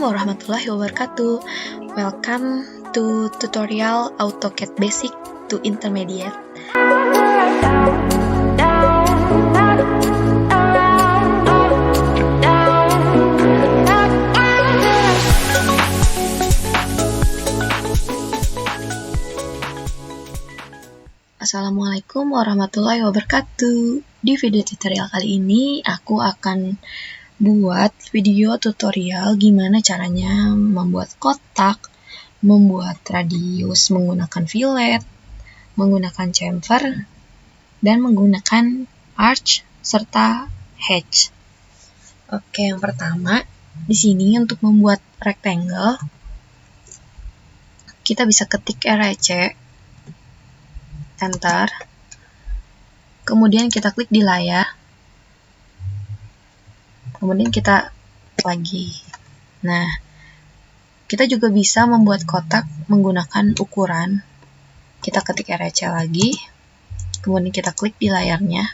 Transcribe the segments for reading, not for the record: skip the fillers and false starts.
warahmatullahi wabarakatuh. Welcome to tutorial AutoCAD Basic to Intermediate. Assalamualaikum warahmatullahi wabarakatuh. Di video tutorial kali ini aku akan buat video tutorial gimana caranya membuat kotak, membuat radius menggunakan fillet, menggunakan chamfer, dan menggunakan arch serta hatch. Oke, yang pertama di sini untuk membuat rectangle kita bisa ketik REC, enter, kemudian kita klik di layar. Kemudian kita lagi. Nah, kita juga bisa membuat kotak menggunakan ukuran. Kita ketik REC lagi, kemudian kita klik di layarnya.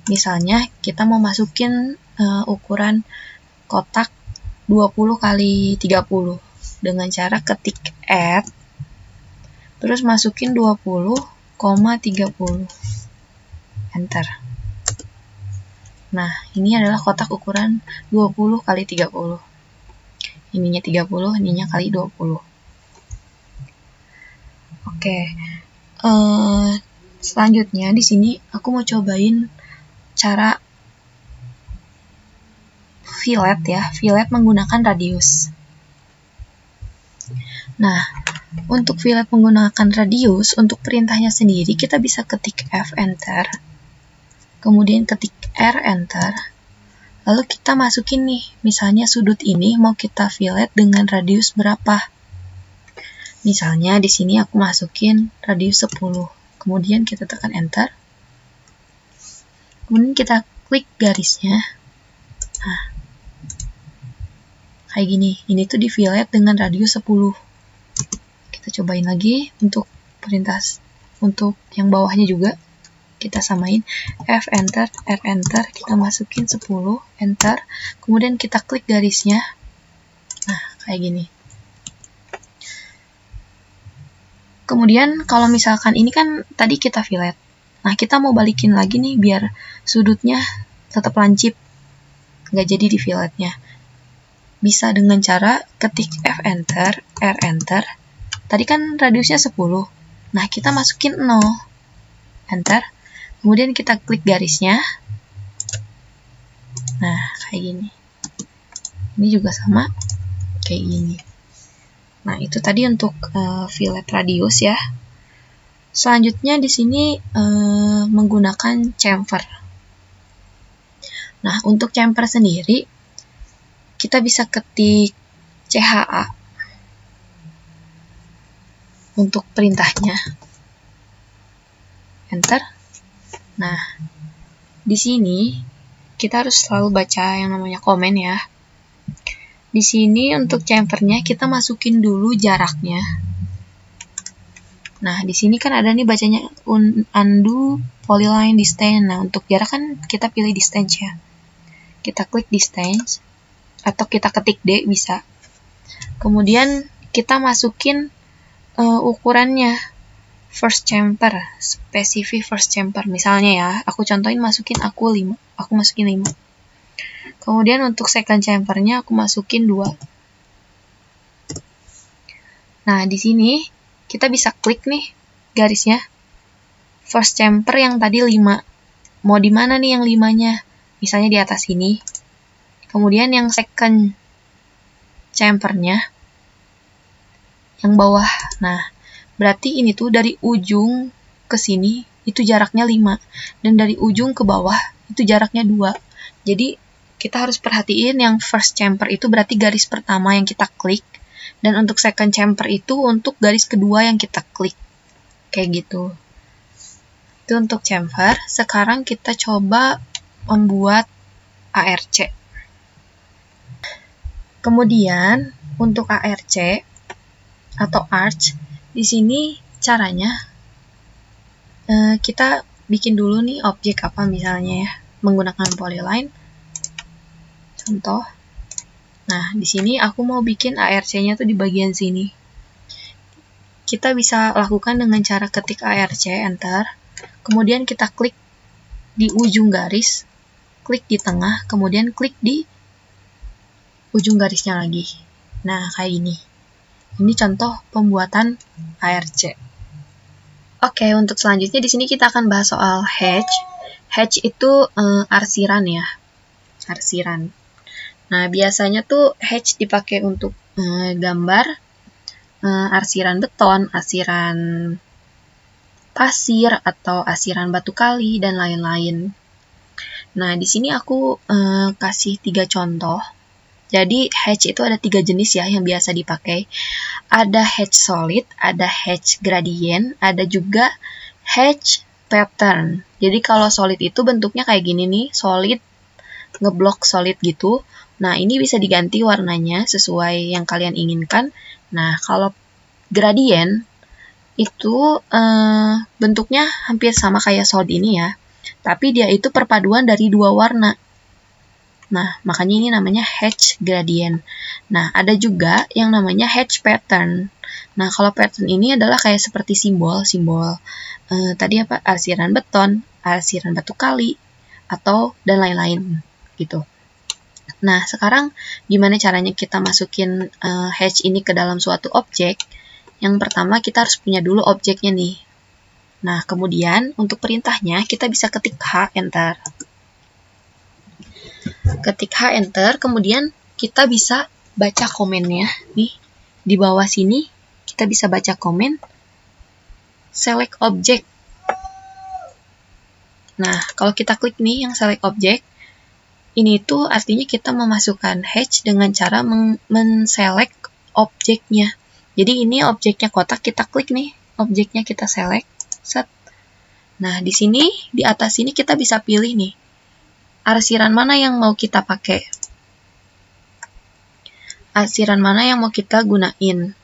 Misalnya, kita mau masukin ukuran kotak 20 x 30 dengan cara ketik add, terus masukin 20,30. Enter. Nah, ini adalah kotak ukuran 20 x 30. Ininya 30, ininya kali 20. Oke. Selanjutnya di sini aku mau cobain cara fillet ya, fillet menggunakan radius. Nah, untuk fillet menggunakan radius, untuk perintahnya sendiri kita bisa ketik F enter. Kemudian ketik R enter, lalu kita masukin nih, misalnya sudut ini mau kita fillet dengan radius berapa. Misalnya di sini aku masukin radius 10, kemudian kita tekan enter, kemudian kita klik garisnya. Nah, kayak gini, ini tuh di fillet dengan radius 10. Kita cobain lagi untuk perintah, untuk yang bawahnya juga. Kita samain F enter, R enter, kita masukin 10, enter, kemudian kita klik garisnya. Nah, kayak gini. Kemudian kalau misalkan ini kan tadi kita fillet. Nah, kita mau balikin lagi nih biar sudutnya tetap lancip, nggak jadi di filletnya. Bisa dengan cara ketik F enter, R enter. Tadi kan radiusnya 10. Nah, kita masukin 0. Enter. Kemudian kita klik garisnya. Nah, kayak gini. Ini juga sama, kayak gini. Nah, itu tadi untuk fillet radius ya. Selanjutnya di sini menggunakan chamfer. Nah, untuk chamfer sendiri, kita bisa ketik CHA untuk perintahnya. Enter. Nah, di sini kita harus selalu baca yang namanya komen ya. Di sini untuk chamfernya kita masukin dulu jaraknya. Nah, di sini kan ada nih bacanya undo polyline distance. Nah, untuk jarak kan kita pilih distance ya. Kita klik distance atau kita ketik D bisa. Kemudian kita masukin ukurannya. First chamfer, specific first chamfer. Misalnya ya, aku contohin masukin aku masukin 5. Kemudian untuk second chamfernya aku masukin 2. Nah, di sini kita bisa klik nih garisnya. First chamfer yang tadi 5. Mau di mana nih yang 5-nya? Misalnya di atas ini. Kemudian yang second chamfernya yang bawah. Nah, berarti ini tuh dari ujung ke sini itu jaraknya 5. Dan dari ujung ke bawah itu jaraknya 2. Jadi kita harus perhatiin yang first chamfer itu berarti garis pertama yang kita klik. Dan untuk second chamfer itu untuk garis kedua yang kita klik. Kayak gitu. Itu untuk chamfer. Sekarang kita coba membuat ARC. Kemudian untuk ARC atau arch, di sini caranya kita bikin dulu nih objek apa misalnya ya, menggunakan polyline. Contoh, Nah, di sini aku mau bikin ARC-nya tuh di bagian sini. Kita bisa lakukan dengan cara ketik ARC, enter. Kemudian kita klik di ujung garis, klik di tengah, kemudian klik di ujung garisnya lagi. Nah, kayak gini. Ini contoh pembuatan ARC. Oke, untuk selanjutnya di sini kita akan bahas soal hatch. Hatch itu arsiran ya, arsiran. Nah, biasanya tuh hatch dipakai untuk gambar arsiran beton, arsiran pasir, atau arsiran batu kali, dan lain-lain. Nah, di sini aku kasih 3 contoh. Jadi, hatch itu ada 3 jenis ya yang biasa dipakai. Ada hatch solid, ada hatch gradient, ada juga hatch pattern. Jadi, kalau solid itu bentuknya kayak gini nih, solid, ngeblok solid gitu. Nah, ini bisa diganti warnanya sesuai yang kalian inginkan. Nah, kalau gradient itu bentuknya hampir sama kayak solid ini ya. Tapi dia itu perpaduan dari 2 warna. Nah, makanya ini namanya hatch gradient. Nah, ada juga yang namanya hatch pattern. Nah, kalau pattern ini adalah kayak seperti simbol-simbol. Tadi apa? Arsiran beton, arsiran batu kali, atau dan lain-lain gitu. Nah, sekarang gimana caranya kita masukin hatch ini ke dalam suatu objek? Yang pertama, kita harus punya dulu objeknya nih. Nah, kemudian untuk perintahnya, kita bisa ketik H, enter. Ketik H, enter, kemudian kita bisa baca komennya. Nih, di bawah sini, kita bisa baca komen, select object. Nah, kalau kita klik nih yang select object, ini tuh artinya kita memasukkan hatch dengan cara men-select objeknya. Jadi ini objeknya kotak, kita klik nih, objeknya kita select, set. Nah, di sini, di atas sini kita bisa pilih nih, arsiran mana yang mau kita pakai. Arsiran mana yang mau kita gunain.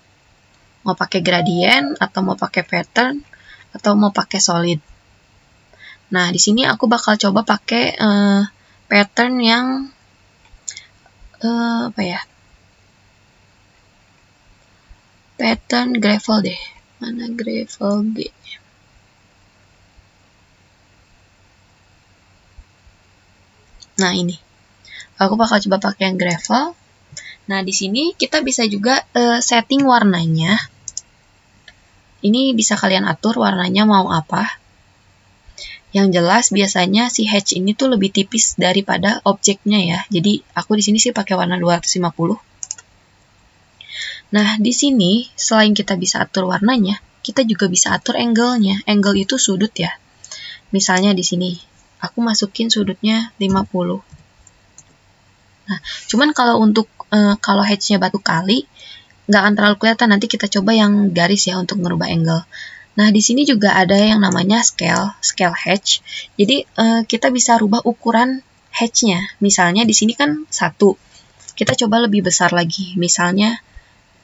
Mau pakai gradient, atau mau pakai pattern, atau mau pakai solid. Nah, di sini aku bakal coba pakai pattern yang apa ya? Pattern gravel deh. Mana gravel G? Nah, ini. Aku bakal coba pakai yang gravel. Nah, di sini kita bisa juga setting warnanya. Ini bisa kalian atur warnanya mau apa. Yang jelas biasanya si hatch ini tuh lebih tipis daripada objeknya ya. Jadi aku di sini sih pakai warna 250. Nah, di sini selain kita bisa atur warnanya, kita juga bisa atur angle-nya. Angle itu sudut ya. Misalnya di sini, aku masukin sudutnya 50. Nah, cuman kalau untuk kalau hatch-nya batu kali, nggak akan terlalu kelihatan. Nanti kita coba yang garis ya untuk merubah angle. Nah, di sini juga ada yang namanya scale hatch. Jadi, kita bisa rubah ukuran hatch-nya. Misalnya di sini kan 1. Kita coba lebih besar lagi. Misalnya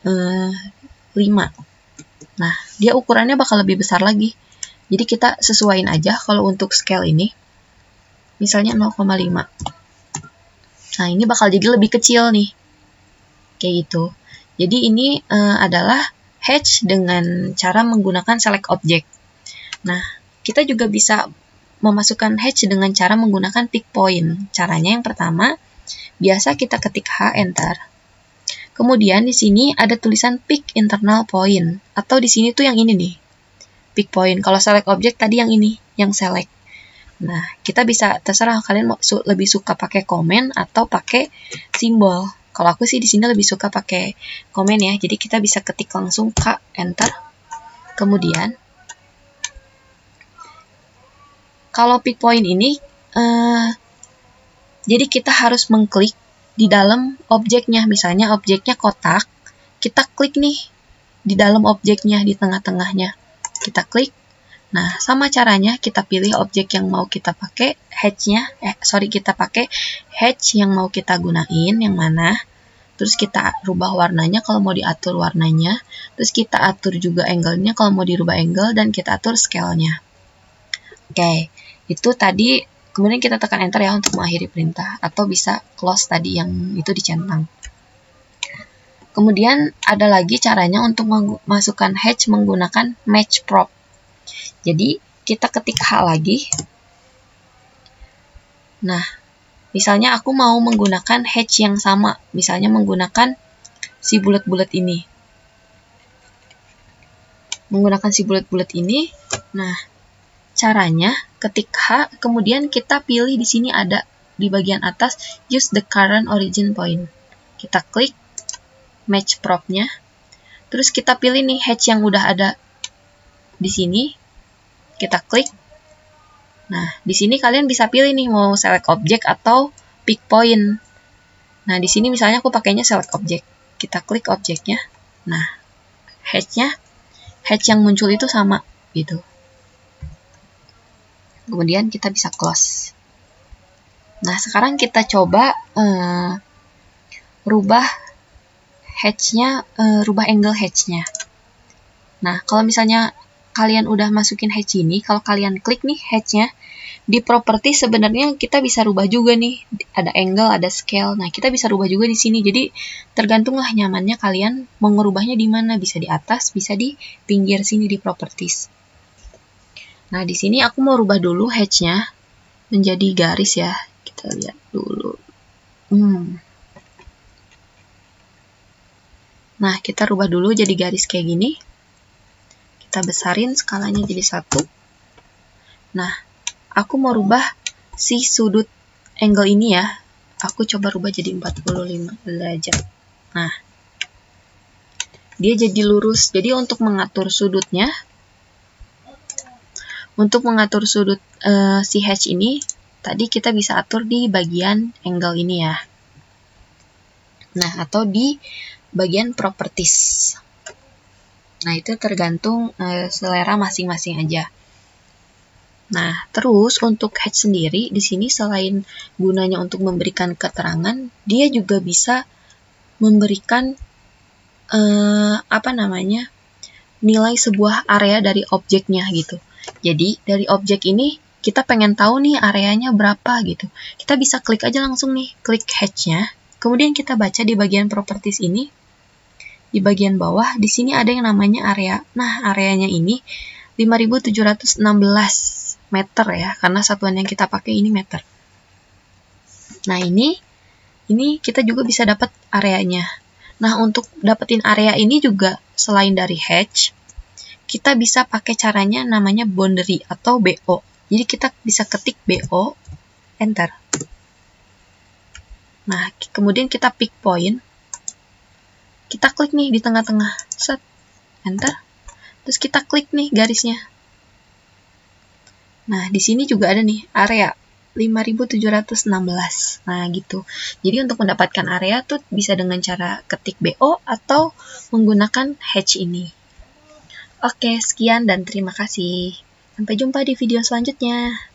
5. Nah, dia ukurannya bakal lebih besar lagi. Jadi kita sesuaiin aja kalau untuk scale ini. Misalnya 0,5. Nah, ini bakal jadi lebih kecil nih. Kayak gitu. Jadi ini adalah hatch dengan cara menggunakan select object. Nah, kita juga bisa memasukkan hatch dengan cara menggunakan pick point. Caranya yang pertama, biasa kita ketik H, enter. Kemudian di sini ada tulisan pick internal point. Atau di sini tuh yang ini nih, pick point. Kalau select object tadi yang ini, yang select. Nah, kita bisa terserah kalian mau lebih suka pakai komen atau pakai simbol. Kalau aku sih di sini lebih suka pakai komen ya. Jadi kita bisa ketik langsung K, enter. Kemudian kalau pick point ini jadi kita harus mengklik di dalam objeknya. Misalnya objeknya kotak, kita klik nih di dalam objeknya, di tengah-tengahnya. Kita klik. Nah, sama caranya kita pilih objek yang mau kita pakai, kita pakai hatch yang mau kita gunain, yang mana. Terus kita rubah warnanya kalau mau diatur warnanya. Terus kita atur juga angle-nya kalau mau dirubah angle, dan kita atur scale-nya. Oke, itu tadi. Kemudian kita tekan enter ya untuk mengakhiri perintah. Atau bisa close tadi yang itu dicentang. Kemudian ada lagi caranya untuk memasukkan hatch menggunakan match prop. Jadi kita ketik H lagi. Nah, misalnya aku mau menggunakan hatch yang sama, misalnya menggunakan si bulat-bulat ini. Nah, caranya ketik H, kemudian kita pilih di sini ada di bagian atas use the current origin point. Kita klik match prop-nya. Terus kita pilih nih hatch yang udah ada di sini. Kita klik. Nah, di sini kalian bisa pilih nih mau select object atau pick point. Nah, di sini misalnya aku pakainya select object. Kita klik objeknya. Nah, hatch yang muncul itu sama gitu. Kemudian kita bisa close. Nah, sekarang kita coba rubah angle hatch-nya. Nah, kalau misalnya kalian udah masukin hatch ini, kalau kalian klik nih hatch-nya, di properti sebenarnya kita bisa rubah juga nih. Ada angle, ada scale. Nah, kita bisa rubah juga di sini. Jadi, tergantunglah nyamannya kalian mau ngerubahnya di mana. Bisa di atas, bisa di pinggir sini di properties. Nah, di sini aku mau rubah dulu hatch-nya menjadi garis ya. Kita lihat dulu. Nah, kita rubah dulu jadi garis kayak gini. Kita besarin skalanya jadi 1. Nah, aku mau rubah si sudut angle ini ya. Aku coba rubah jadi 45 derajat. Nah, dia jadi lurus. Jadi untuk mengatur sudutnya, si hatch ini, tadi kita bisa atur di bagian angle ini ya. Nah, atau di bagian properties. Nah, itu tergantung selera masing-masing aja. Nah, terus untuk hatch sendiri, di sini selain gunanya untuk memberikan keterangan, dia juga bisa memberikan nilai sebuah area dari objeknya gitu. Jadi, dari objek ini, kita pengen tahu nih areanya berapa gitu. Kita bisa klik aja langsung nih, klik hatch-nya. Kemudian kita baca di bagian properties ini, di bagian bawah, di sini ada yang namanya area. Nah, areanya ini 5716 meter ya, karena satuan yang kita pakai ini meter. Nah, ini kita juga bisa dapat areanya. Nah, untuk dapetin area ini juga selain dari hatch, kita bisa pakai caranya namanya boundary atau BO. Jadi kita bisa ketik BO, enter. Nah, kemudian kita pick point. Kita klik nih di tengah-tengah, set, enter. Terus kita klik nih garisnya. Nah, di sini juga ada nih area 5716. Nah, gitu. Jadi untuk mendapatkan area tuh bisa dengan cara ketik BO atau menggunakan hatch ini. Oke, sekian dan terima kasih. Sampai jumpa di video selanjutnya.